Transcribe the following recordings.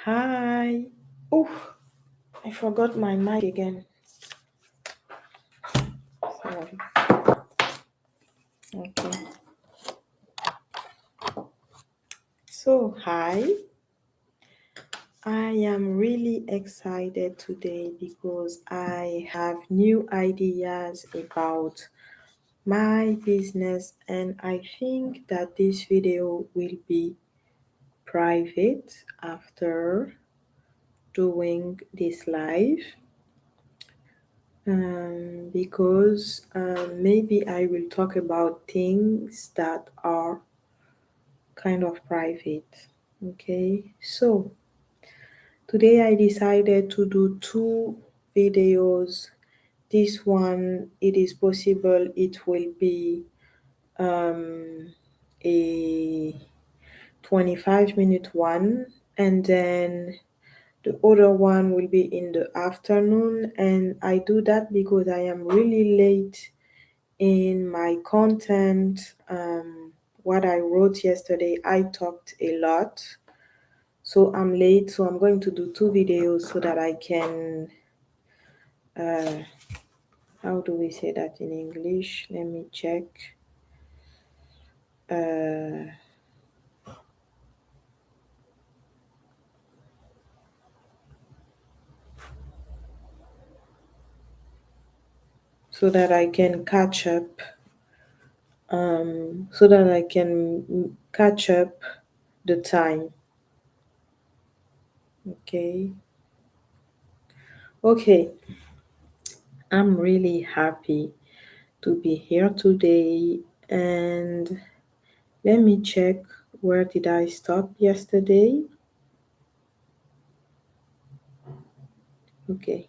Hi. Oh, I forgot my mic again. Sorry. Okay. Hi. I am really excited today because I have new ideas about my business, and I think that this video will be private after doing this live. Because maybe I will talk about things that are kind of private. Okay, so today I decided to do two videos. This one, it is possible it will be a 25-minute one, and then the other one will be in the afternoon. And I do that because I am really late in my content. What I wrote yesterday, I talked a lot. So I'm late, so I'm going to do two videos so that I can, uh, how do we say that in English? Let me check. Uh, so that I can catch up, so that I can catch up the time. Okay. Okay. I'm really happy to be here today, and let me check, where did I stop yesterday? Okay.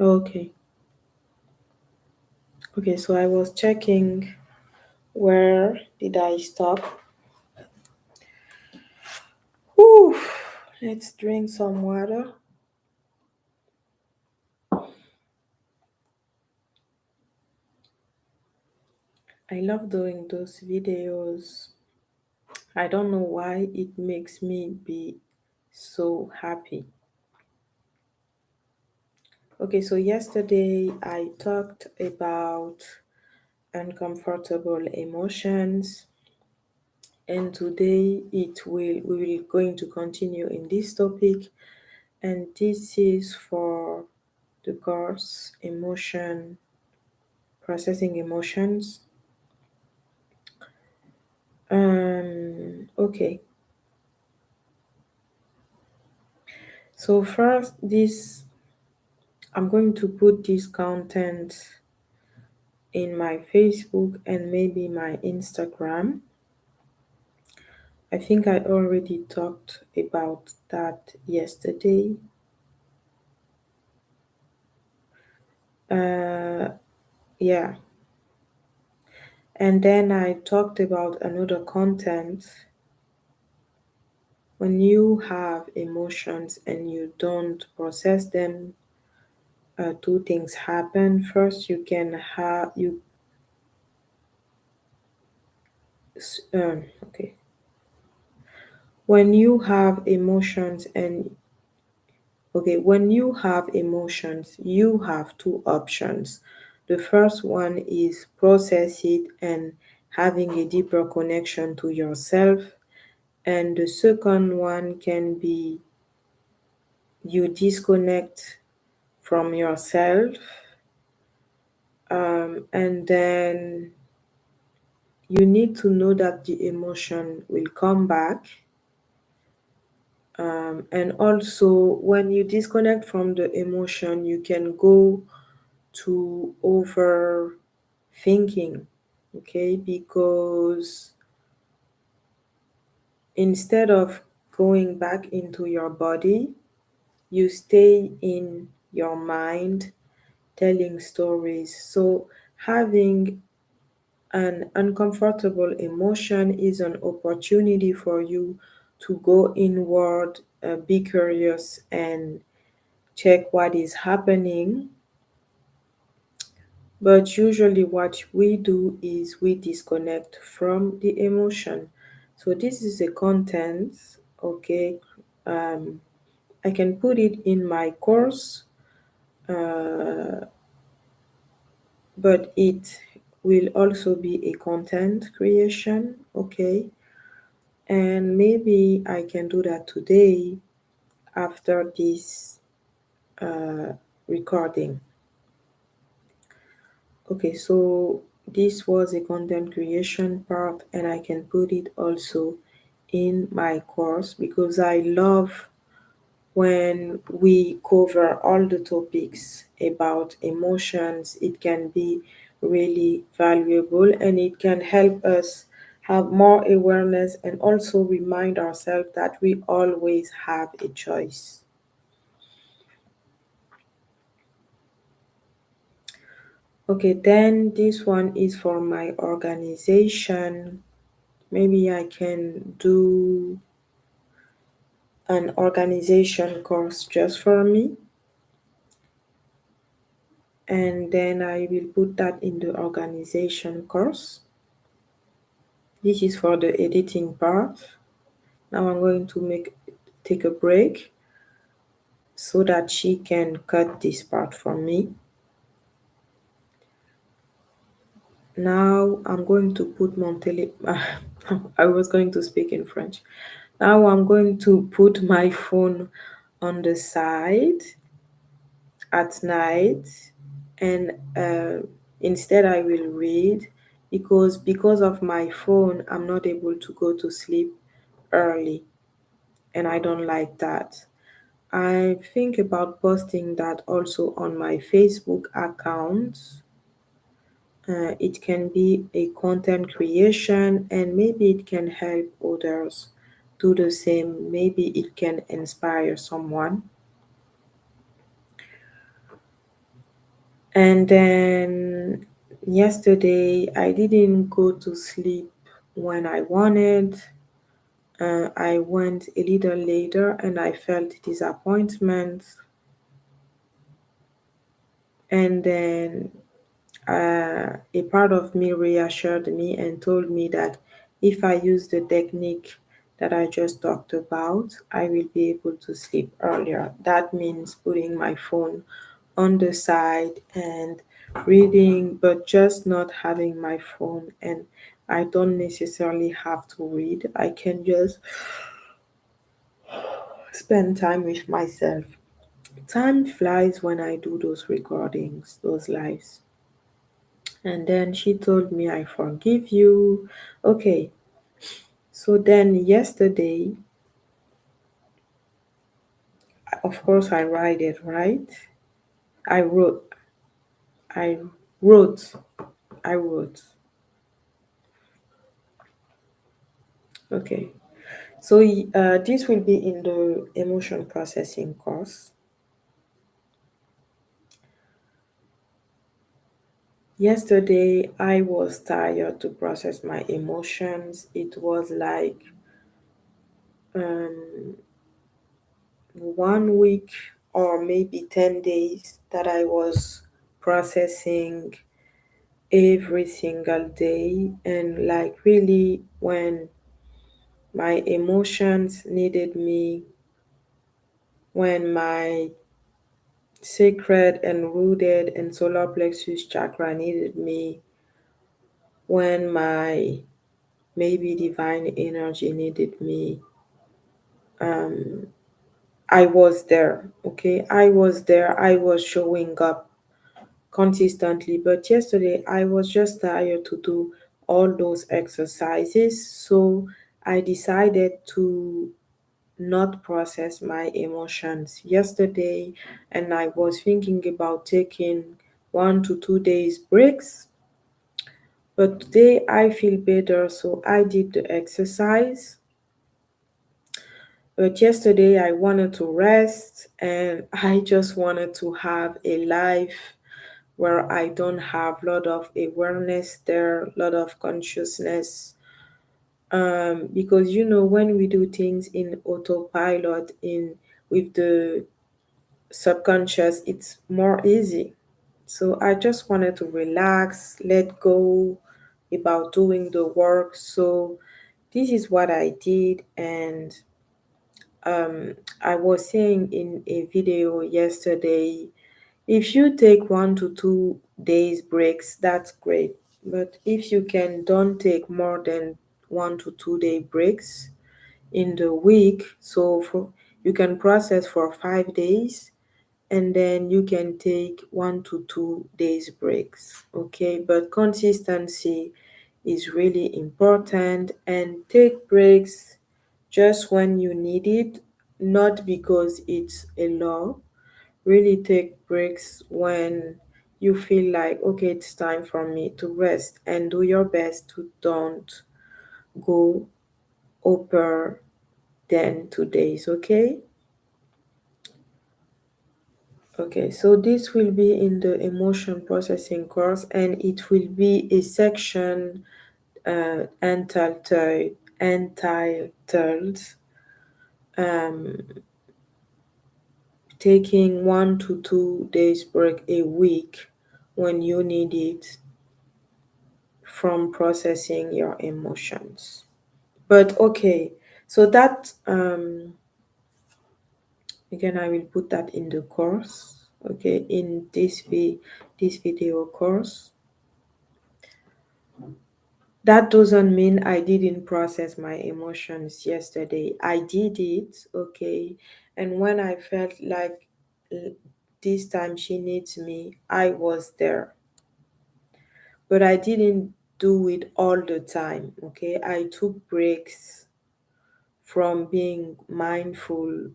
Okay. Okay, so I was checking, where did I stop? Whew, let's drink some water. I love doing those videos. I don't know why it makes me be so happy. Okay, so yesterday I talked about uncomfortable emotions, and today we will going to continue in this topic, and this is for the course emotion processing emotions. Okay, so first, this I'm going to put this content in my Facebook and maybe my Instagram. I think I already talked about that yesterday. Yeah, and then I talked about another content. When you have emotions and you don't process them, two things happen. First, you can have you okay. When you have emotions and okay, when you have emotions, you have two options. The first one is process it and having a deeper connection to yourself, and the second one can be you disconnect from yourself, and then you need to know that the emotion will come back. And also, when you disconnect from the emotion, you can go to overthinking, okay? Because instead of going back into your body, you stay in your mind telling stories. So, having an uncomfortable emotion is an opportunity for you to go inward, be curious, and check what is happening. But usually, what we do is we disconnect from the emotion. So, this is a content, okay? Um, I can put it in my course, uh, but it will also be a content creation, okay? And maybe I can do that today after this uh, recording. Okay, so this was a content creation part, and I can put it also in my course because I love when we cover all the topics about emotions. It can be really valuable and it can help us have more awareness and also remind ourselves that we always have a choice. Okay, then this one is for my organization. Maybe I can do an organization course just for me, and then I will put that in the organization course. This is for the editing part. Now I'm going to take a break so that she can cut this part for me. Now I'm going to put mon télé. I was going to speak in French. Now I'm going to put my phone on the side at night, and instead I will read because of my phone I'm not able to go to sleep early, and I don't like that. I think about posting that also on my Facebook account. It can be a content creation and maybe it can help others do the same. Maybe it can inspire someone. And then yesterday, I didn't go to sleep when I wanted. I went a little later and I felt disappointment. And then a part of me reassured me and told me that if I use the technique that I just talked about, I will be able to sleep earlier. That means putting my phone on the side and reading, but just not having my phone. And I don't necessarily have to read, I can just spend time with myself. Time flies when I do those recordings, those lives. And then she told me, I forgive you. Okay, so then yesterday, of course, I write it, right? I wrote, I wrote, I wrote. Okay, so this will be in the emotion processing course. Yesterday, I was tired to process my emotions. It was like um, 1 week or maybe 10 days that I was processing every single day, and like really when my emotions needed me, when my sacred and rooted and solar plexus chakra needed me, when my maybe divine energy needed me, I was there. Okay, I was there, I was showing up consistently. But yesterday I was just tired to do all those exercises, so I decided to not process my emotions yesterday, and I was thinking about taking 1 to 2 days breaks. But today I feel better, so I did the exercise. But yesterday I wanted to rest and I just wanted to have a life where I don't have a lot of awareness there, a lot of consciousness. Because when we do things in autopilot in with the subconscious, it's more easy. So I just wanted to relax, let go about doing the work. So this is what I did, and I was saying in a video yesterday, if you take 1 to 2 days breaks, that's great. But if you can don't take more than 1 to 2 day breaks in the week, so you can process for 5 days and then you can take 1 to 2 days breaks. Okay, but consistency is really important, and take breaks just when you need it, not because it's a law. Really take breaks when you feel like, okay, it's time for me to rest, and do your best to don't go over than 2 days, okay? Okay, so this will be in the emotion processing course, and it will be a section entitled um, taking 1 to 2 days break a week when you need it from processing your emotions. But okay, so that again, I will put that in the course. Okay, in this video course. That doesn't mean I didn't process my emotions yesterday. I did it, okay. And when I felt like uh, this time she needs me, I was there. But I didn't do it all the time, okay. I took breaks from being mindful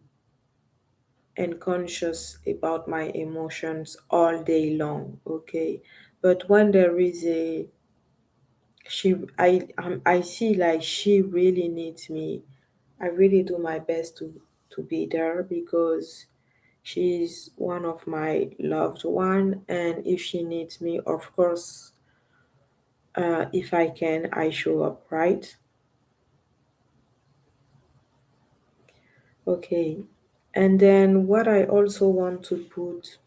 and conscious about my emotions all day long, okay. But when there is a I see like she really needs me, I really do my best to be there, because she's one of my loved one, and if she needs me, of course, if I can, I show up, right? Okay. And then what I also want to put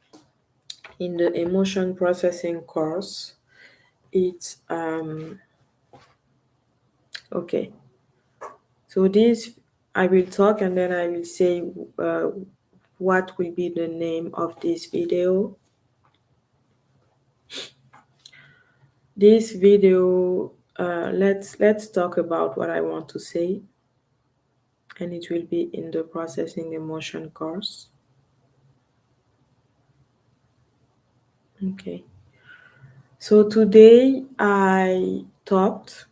in the emotion processing course, it's okay. So this I will talk, and then I will say uh, what will be the name of this video. This video, let's talk about what I want to say, and it will be in the processing emotion course. Okay. So today I talked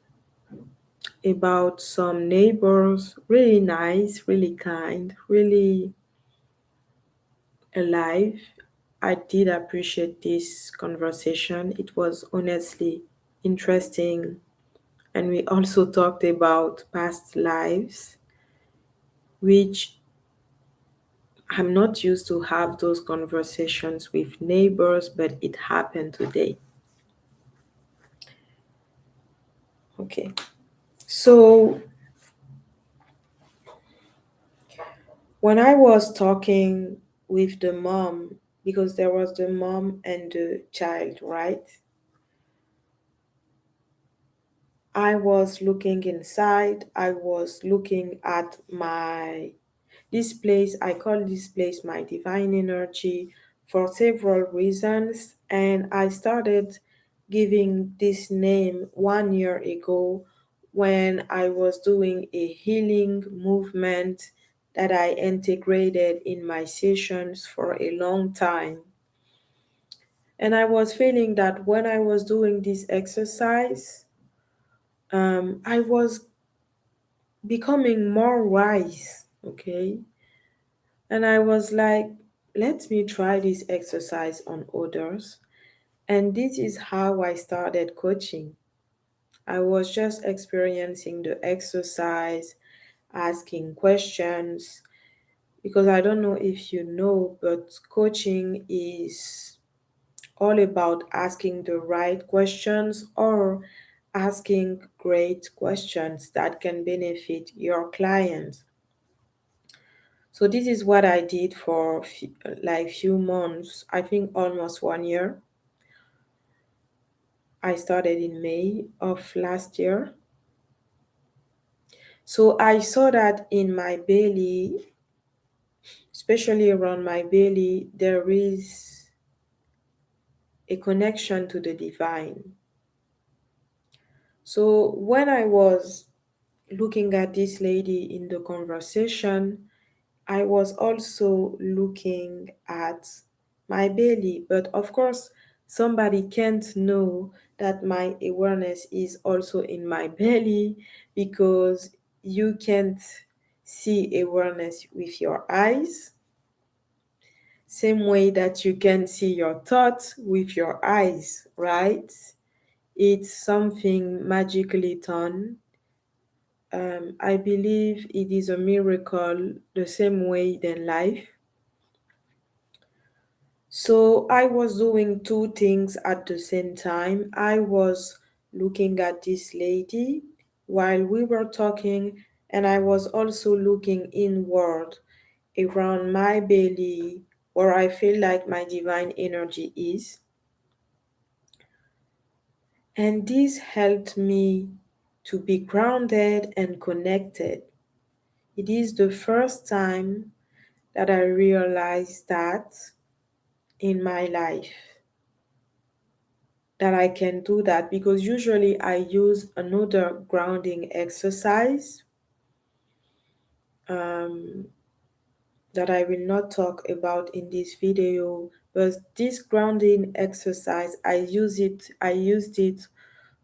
about some neighbors, really nice, really kind, really alive. I did appreciate this conversation. It was honestly interesting. And we also talked about past lives, which I'm not used to have those conversations with neighbors, but it happened today. Okay. So when I was talking with the mom, because there was the mom and the child, right? I was looking inside, I was looking at my this place. I call this place my divine energy for several reasons, and I started giving this name 1 year ago when I was doing a healing movement that I integrated in my sessions for a long time. And I was feeling that when I was doing this exercise, I was becoming more wise, okay? And I was like, let me try this exercise on others. And this is how I started coaching. I was just experiencing the exercise, asking questions, because I don't know if you know, but coaching is all about asking the right questions or asking great questions that can benefit your clients. So this is what I did for like few months, I think almost 1 year. I started in May of last year. So I saw that in my belly, especially around my belly, there is a connection to the divine. So when I was looking at this lady in the conversation, I was also looking at my belly. But of course, somebody can't know that my awareness is also in my belly because you can't see awareness with your eyes. Same way that you can see your thoughts with your eyes, right? It's something magically done. I believe it is a miracle the same way than life. So I was doing two things at the same time. I was looking at this lady while we were talking, and I was also looking inward around my belly where I feel like my divine energy is. And this helped me to be grounded and connected. It is the first time that I realized that in my life that I can do that, because usually I use another grounding exercise um, that I will not talk about in this video. But this grounding exercise, I used it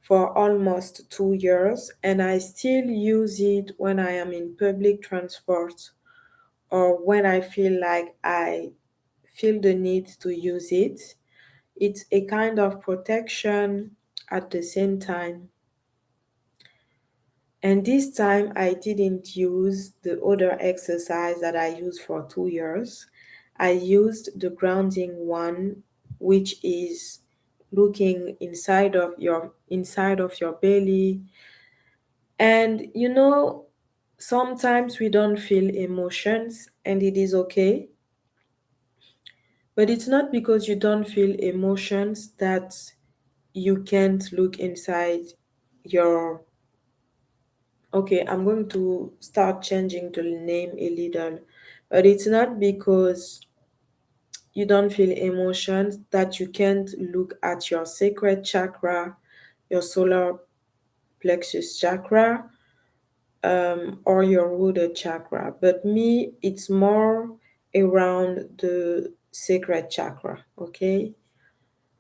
for almost 2 years, and I still use it when I am in public transport or when I feel like I feel the need to use it. It's a kind of protection at the same time. And this time I didn't use the other exercise that I used for 2 years. I used the grounding one, which is looking inside of your belly. And sometimes we don't feel emotions, and it is okay. But it's not because you don't feel emotions that you can't look inside your. Okay, I'm going to start changing the name a little. But it's not because you don't feel emotions that you can't look at your sacred chakra, your solar plexus chakra, or your rooted chakra. But me, it's more around the sacred chakra, okay?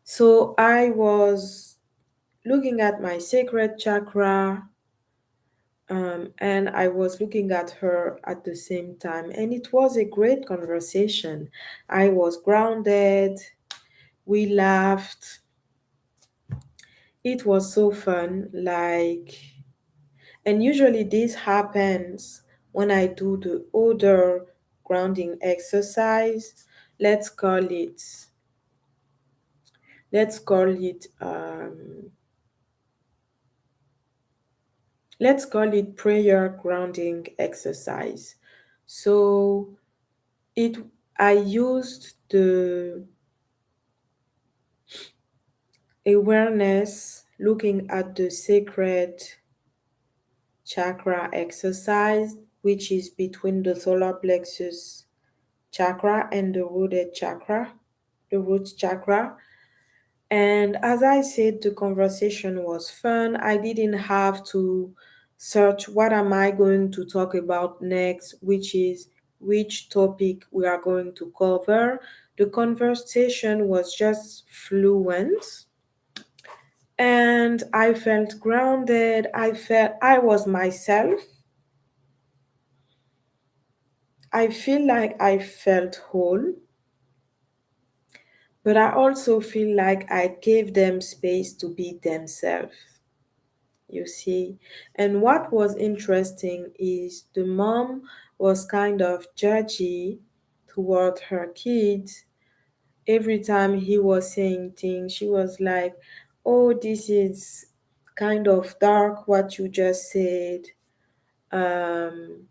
So I was looking at my sacred chakra, and I was looking at her at the same time, and it was a great conversation. I was grounded, we laughed, it was so fun. And usually this happens when I do the other grounding exercise. Let's call it, let's call it, let's call it prayer grounding exercise. So it I used the awareness looking at the sacred chakra exercise, which is between the solar plexus chakra and the root chakra. And as I said, the conversation was fun. I didn't have to search what am I going to talk about next, which topic we are going to cover. The conversation was just fluent, and I felt grounded. I felt I was myself. I feel like I felt whole, but I also feel like I gave them space to be themselves. You see. And what was interesting is the mom was kind of judgy toward her kids. Every time he was saying things, she was like, oh, this is kind of dark what you just said. Um,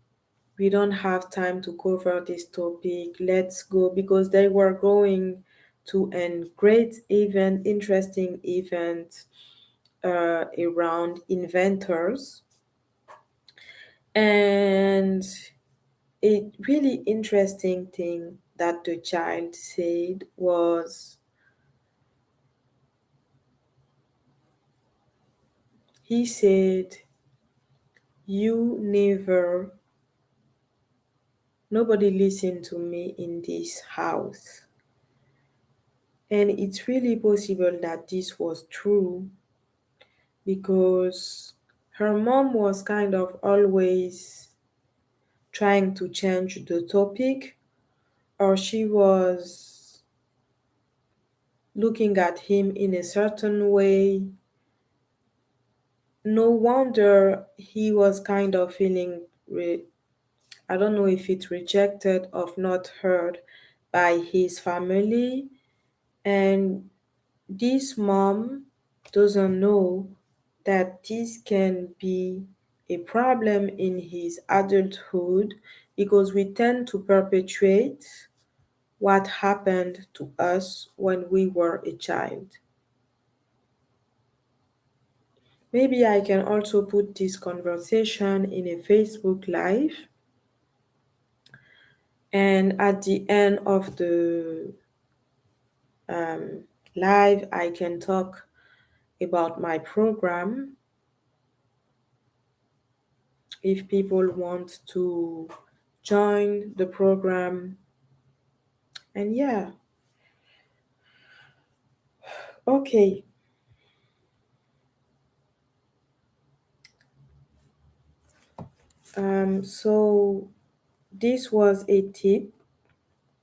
we don't have time to cover this topic. Let's go, because they were going to a great event, interesting event. around inventors. And a really interesting thing that the child said was, he said, "You never, nobody listened to me in this house." And it's really possible that this was true because her mom was kind of always trying to change the topic, or she was looking at him in a certain way. No wonder he was kind of feeling, I don't know if it's rejected or not heard by his family. And this mom doesn't know that this can be a problem in his adulthood because we tend to perpetuate what happened to us when we were a child. Maybe I can also put this conversation in a Facebook Live, and at the end of the um, live, I can talk about my program if people want to join the program. And yeah, okay. So this was a tip,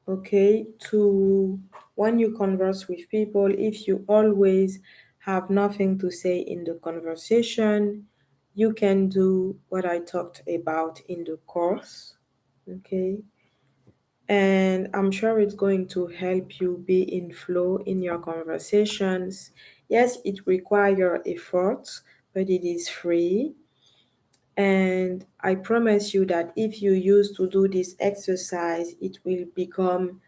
okay, to when you converse with people, if you always have nothing to say in the conversation, you can do what I talked about in the course, okay? And I'm sure it's going to help you be in flow in your conversations. Yes, it requires effort, but it is free. And I promise you that if you used to do this exercise, it will become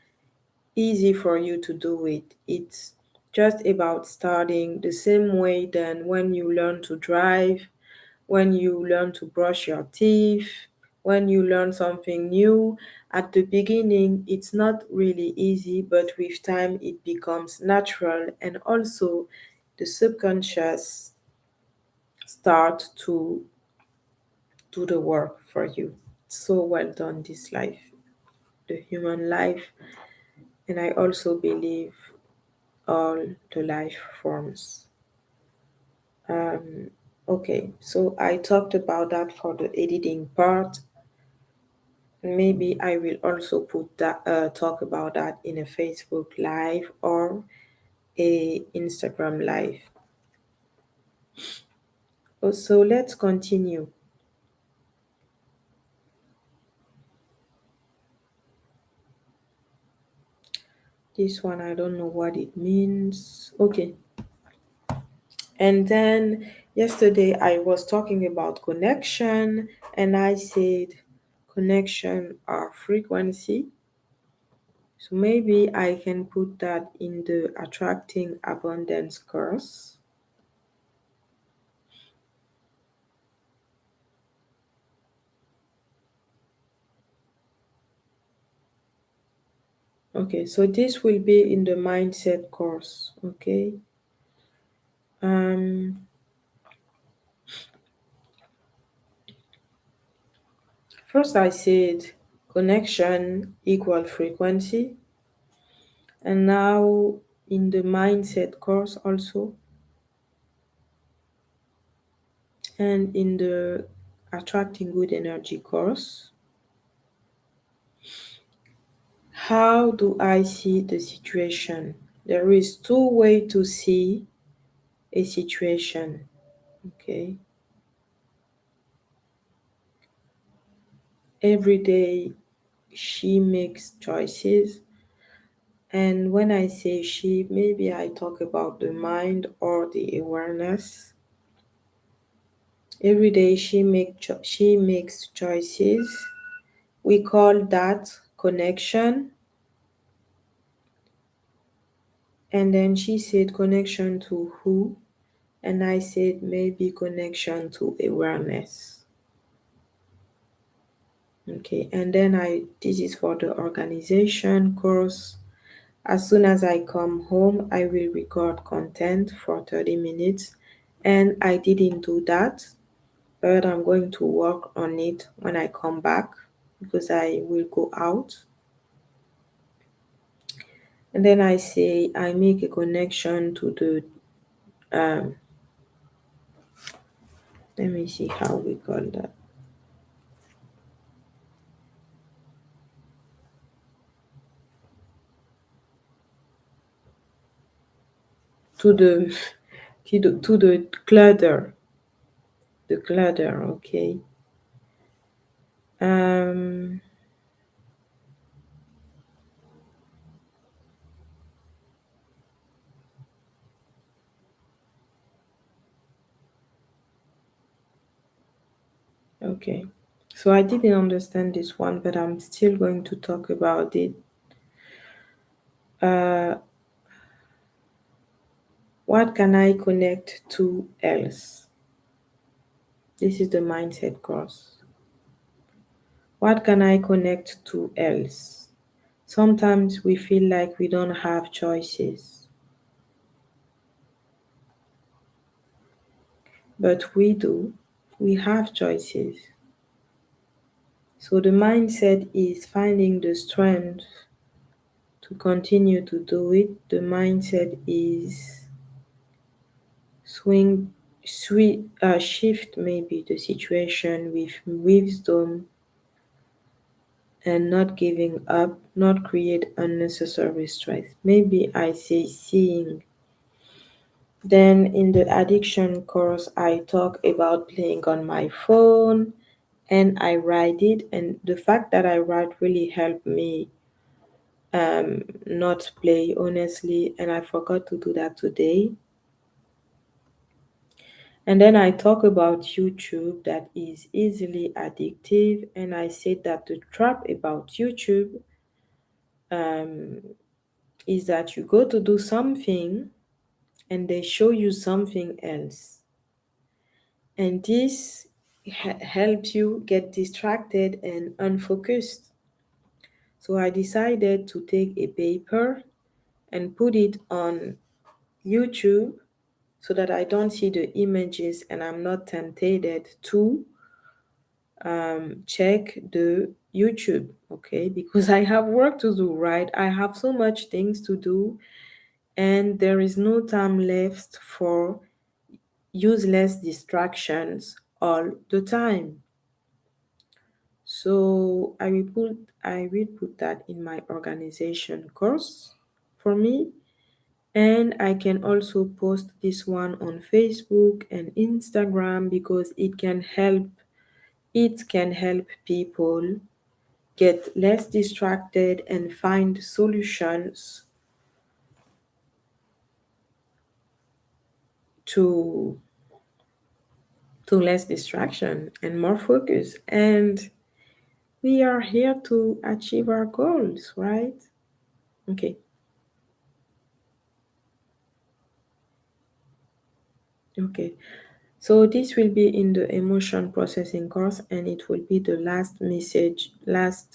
easy for you to do it. It's just about starting the same way than when you learn to drive, when you learn to brush your teeth, when you learn something new. At the beginning, it's not really easy, but with time, it becomes natural. And also, the subconscious start to do the work for you. So well done, this life, the human life. And I also believe all the life forms. Um, okay, so I talked about that for the editing part. Maybe I will also put that talk about that in a Facebook live or a Instagram live. So let's continue. This one I don't know what it means. Okay. And then yesterday I was talking about connection and I said connection or frequency. So maybe I can put that in the attracting abundance course. Okay, so this will be in the mindset course. Okay. Um, First I said connection equal frequency, and now in the mindset course also, and in the attracting good energy course. How do I see the situation? There is two ways to see a situation. Okay. Every day she makes choices. And when I say she, maybe I talk about the mind or the awareness. Every day she makes choices. We call that connection. And then she said connection to who? and I said maybe connection to awareness. Okay, and then this is for the organization course. As soon as I come home, I will record content for 30 minutes, and I didn't do that, but I'm going to work on it when I come back because I will go out. And then I say I make a connection to the let me see how we call that. To the to the clutter. The clutter, okay. Um okay. So I didn't understand this one, but I'm still going to talk about it. Uh what can I connect to else? This is the mindset course. What can I connect to else? Sometimes we feel like we don't have choices, but we do. We have choices. So the mindset is finding the strength to continue to do it. The mindset is shift maybe the situation with wisdom and not giving up, not create unnecessary stress. Maybe I say seeing. Then in the addiction course, I talk about playing on my phone and I write it. And the fact that I write really helped me not play honestly. And I forgot to do that today. And then I talk about YouTube that is easily addictive. And I said that the trap about YouTube um, is that you go to do something and they show you something else. And this helps you get distracted and unfocused. So I decided to take a paper and put it on YouTube so that I don't see the images and I'm not tempted to check the YouTube, okay? Because I have work to do, right? I have so much things to do and there is no time left for useless distractions all the time. So I will put that in my organization course for me. And I can also post this one on Facebook and Instagram because it can help people get less distracted and find solutions to less distraction and more focus. And we are here to achieve our goals, right? Okay. Okay. So this will be in the emotion processing course and it will be the last message, last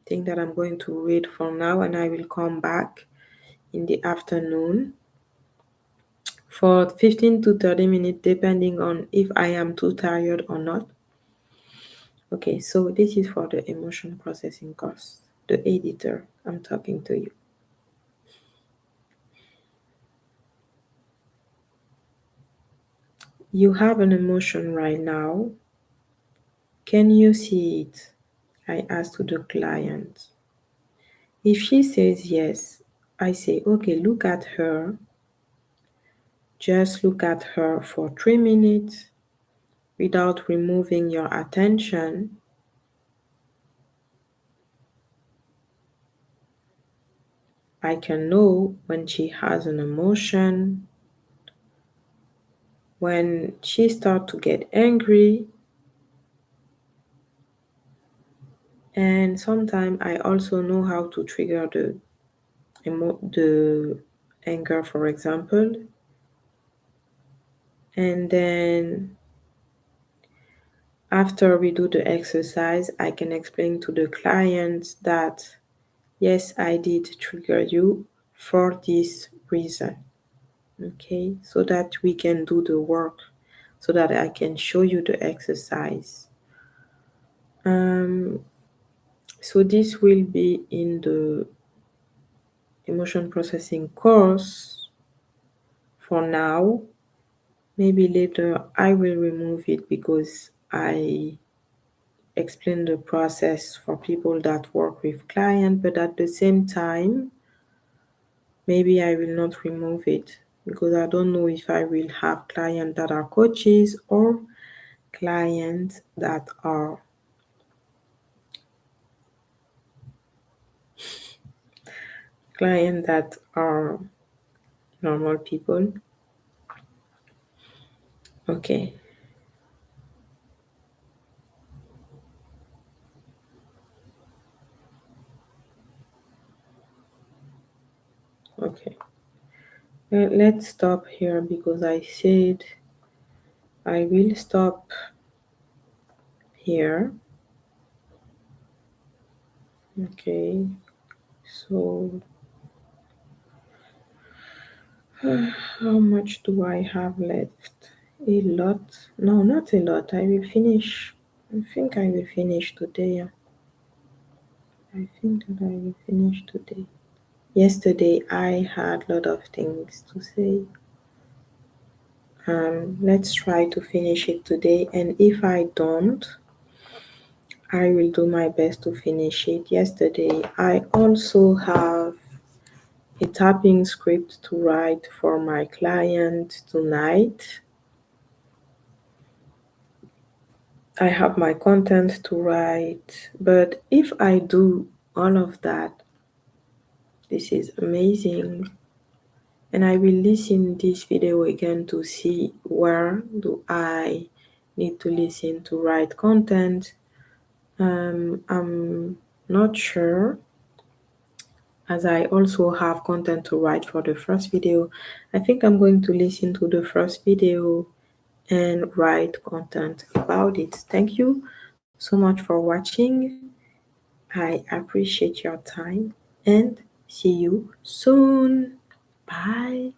thing that I'm going to read for now, and I will come back in the afternoon for 15 to 30 minutes depending on if I am too tired or not. Okay, so this is for the emotion processing course, the editor. I'm talking to you. You have an emotion right now. Can you see it? I asked to the client. If she says yes, I say, okay, look at her. Just look at her for 3 minutes without removing your attention. I can know when she has an emotion, when she starts to get angry, and sometimes I also know how to trigger the anger, for example. And then after we do the exercise, I can explain to the client that yes, I did trigger you for this reason. Okay, so that we can do the work, so that I can show you the exercise. So this will be in the emotion processing course for now. Maybe later I will remove it because I explain the process for people that work with clients, but at the same time, maybe I will not remove it because I don't know if I will have clients that are coaches or clients that are normal people. Okay. Okay. Let's stop here because I said I will stop here. Okay. So how much do I have left? A lot? No, not a lot. I will finish. I think I will finish today. I think that I will finish today. Yesterday I had a lot of things to say. Let's try to finish it today, and if I don't, I will do my best to finish it. Yesterday I also have a tapping script to write for my client tonight. I have my content to write, but if I do all of that, this is amazing. And I will listen this video again to see where do I need to listen to write content. I'm not sure, as I also have content to write for the first video. I think I'm going to listen to the first video and write content about it. Thank you so much for watching. I appreciate your time and see you soon. Bye.